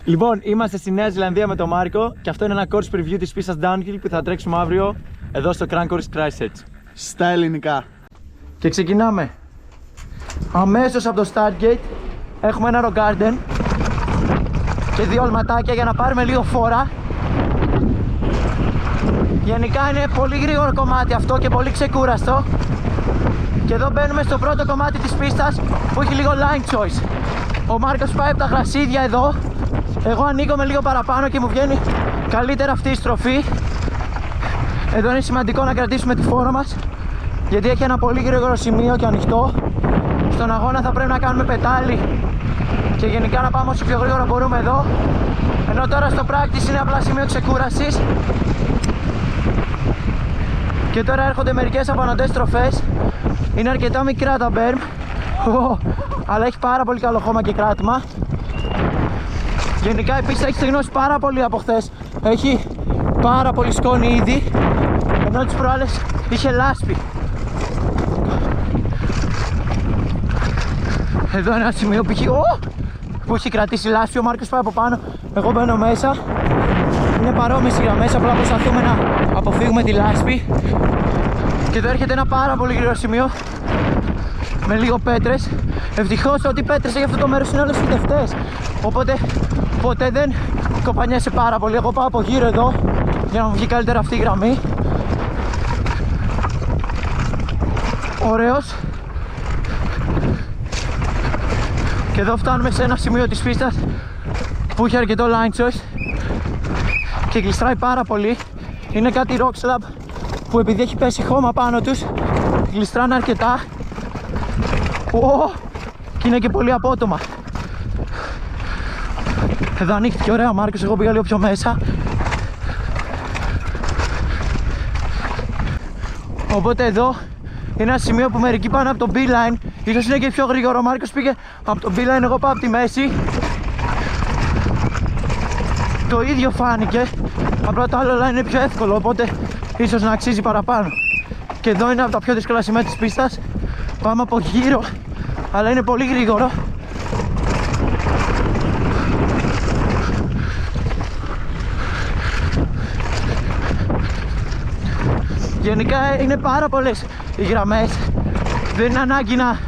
Λοιπόν, είμαστε στη Νέα Ζηλανδία με τον Μάρκο και αυτό είναι ένα course preview της πίστας Downhill που θα τρέξουμε αύριο εδώ στο Crank Course Christchurch. Στα ελληνικά. Και ξεκινάμε. Αμέσως από το Start Gate έχουμε ένα rock garden και δύο αλματάκια για να πάρουμε λίγο φόρα. Γενικά είναι πολύ γρήγορο κομμάτι αυτό και πολύ ξεκούραστο. Και εδώ μπαίνουμε στο πρώτο κομμάτι της πίστας που έχει λίγο line choice. Ο Μάρκος πάει από τα γρασίδια εδώ. Εγώ ανοίγομαι λίγο παραπάνω και μου βγαίνει καλύτερα αυτή η στροφή. Εδώ είναι σημαντικό να κρατήσουμε τη φόρα μας, γιατί έχει ένα πολύ γρήγορο σημείο και ανοιχτό. Στον αγώνα θα πρέπει να κάνουμε πετάλι και γενικά να πάμε όσο πιο γρήγορα μπορούμε εδώ. Ενώ τώρα στο practice είναι απλά σημείο ξεκούρασης. Και τώρα έρχονται μερικές απανωτές στροφές. Είναι αρκετά μικρά τα berm, αλλά έχει πάρα πολύ καλό χώμα και κράτημα. Γενικά η πίστα έχει στεγνώσει πάρα πολύ από χθες. Έχει πάρα πολύ σκόνη ήδη, ενώ τις προάλλες είχε λάσπη. Εδώ είναι ένα σημείο που έχει κρατήσει λάσπη. Ο Μάρκος πάει από πάνω, εγώ μπαίνω μέσα. Είναι παρόμοιες οι γραμμές, απλά προσπαθούμε να αποφύγουμε τη λάσπη. Και εδώ έρχεται ένα πάρα πολύ γρήγορο σημείο με λίγο πέτρες. Ευτυχώς ότι οι πέτρες για αυτό το μέρος είναι όλες φυτευτές, οπότε ποτέ δεν κοπανιέσαι πάρα πολύ. Εγώ πάω από γύρω εδώ για να μου βγει καλύτερα αυτή η γραμμή. Ωραίος. Και εδώ φτάνουμε σε ένα σημείο της πίστας που έχει αρκετό line choice και γλιστράει πάρα πολύ. Είναι κάτι rock slab που επειδή έχει πέσει χώμα πάνω τους γλιστράνε αρκετά. Και είναι και πολύ απότομα. Εδώ ανοίχτηκε ωραία ο Μάρκος, εγώ πήγα λίγο πιο μέσα. Οπότε εδώ είναι ένα σημείο που μερικοί πάνε από το B-line. Ίσως είναι και πιο γρήγορο. Ο Μάρκος πήγε από το B-line, εγώ πάω από τη μέση. Το ίδιο φάνηκε, απλά το άλλο line είναι πιο εύκολο, οπότε ίσως να αξίζει παραπάνω. Και εδώ είναι από τα πιο δύσκολα σημεία της πίστας. Πάμε από γύρω, αλλά είναι πολύ γρήγορο. Γενικά είναι πάρα πολλές οι γραμμές. Δεν είναι ανάγκη να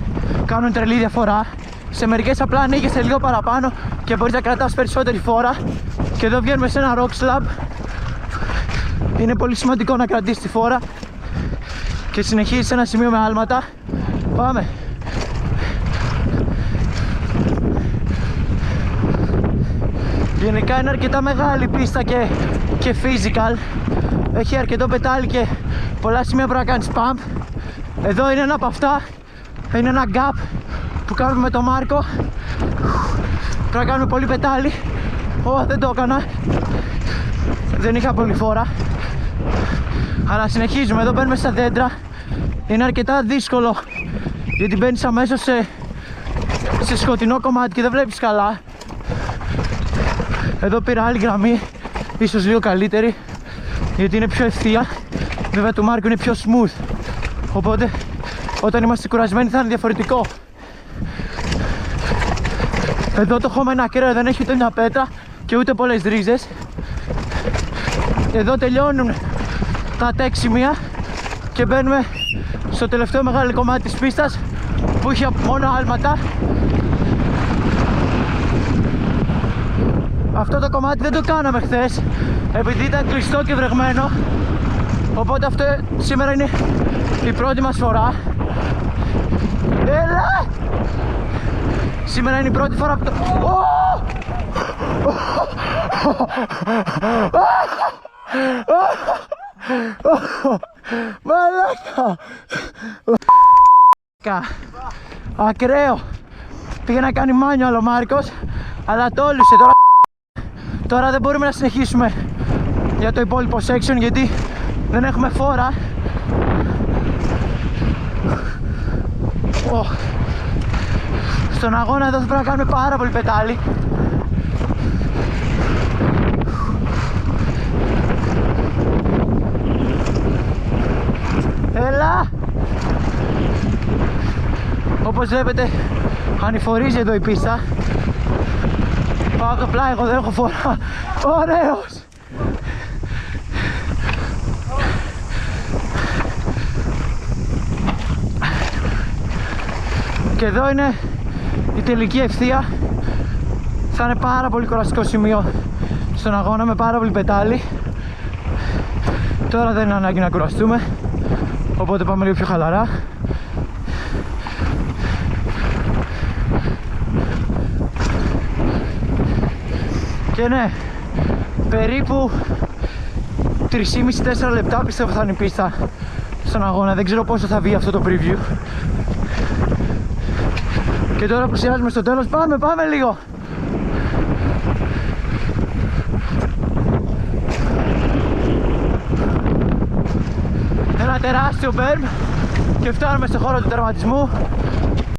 κάνουν τρελή διαφορά. Σε μερικές απλά ανοίγεσαι λίγο παραπάνω και μπορείς να κρατάς περισσότερη φόρα. Και εδώ βγαίνουμε σε ένα rock slab. Είναι πολύ σημαντικό να κρατήσεις τη φόρα και συνεχίζεις σε ένα σημείο με άλματα. Πάμε. Γενικά είναι αρκετά μεγάλη πίστα και physical. Έχει αρκετό πετάλι και πολλά σημεία που να κάνεις pump. Εδώ είναι ένα από αυτά. Είναι ένα gap που κάνουμε με τον Μάρκο. Πρέπει να κάνουμε πολύ πετάλι. Δεν το έκανα. Δεν είχα πολύ φόρα. Αλλά συνεχίζουμε. Εδώ μπαίνουμε στα δέντρα. Είναι αρκετά δύσκολο, γιατί μπαίνεις αμέσως σε σκοτεινό κομμάτι και δεν βλέπεις καλά. Εδώ πήρα άλλη γραμμή, ίσως λίγο καλύτερη, γιατί είναι πιο ευθεία. Βέβαια του Μάρκου είναι πιο smooth, οπότε όταν είμαστε κουρασμένοι θα είναι διαφορετικό. Εδώ το χώμα είναι ακραίο, δεν έχει ούτε μια πέτρα και ούτε πολλές ρίζες. Εδώ τελειώνουν τα tech σημεία και μπαίνουμε στο τελευταίο μεγάλο κομμάτι της πίστας που έχει μόνο άλματα. Αυτό το κομμάτι δεν το κάναμε χθες επειδή ήταν κλειστό και βρεγμένο, οπότε αυτό σήμερα είναι η πρώτη μας φορά. Έλα! Σήμερα είναι η πρώτη φορά που το... Μαλάκα! Ακραίο! Πήγε να κάνει μάνιο ο Μάρκος, αλλά τόλισε τώρα. Τώρα δεν μπορούμε να συνεχίσουμε για το υπόλοιπο section, γιατί δεν έχουμε φόρα. Στον αγώνα εδώ θα πρέπει να κάνουμε πάρα πολύ πετάλι. Έλα! Όπως βλέπετε ανηφορίζει εδώ η πίστα. Απλά εγώ δεν έχω φορά. Ωραίος! Και εδώ είναι η τελική ευθεία. Θα είναι πάρα πολύ κουραστικό σημείο στον αγώνα με πάρα πολύ πετάλι. Τώρα δεν είναι ανάγκη να κουραστούμε, οπότε πάμε λίγο πιο χαλαρά. Και ναι, περίπου 3,5-4 λεπτά πιστεύω θα είναι η πίστα στον αγώνα. Δεν ξέρω πόσο θα βγει αυτό το preview. Και τώρα πλησιάζουμε στο τέλος. Πάμε λίγο! Ένα τεράστιο berm και φτάνουμε στο χώρο του τερματισμού.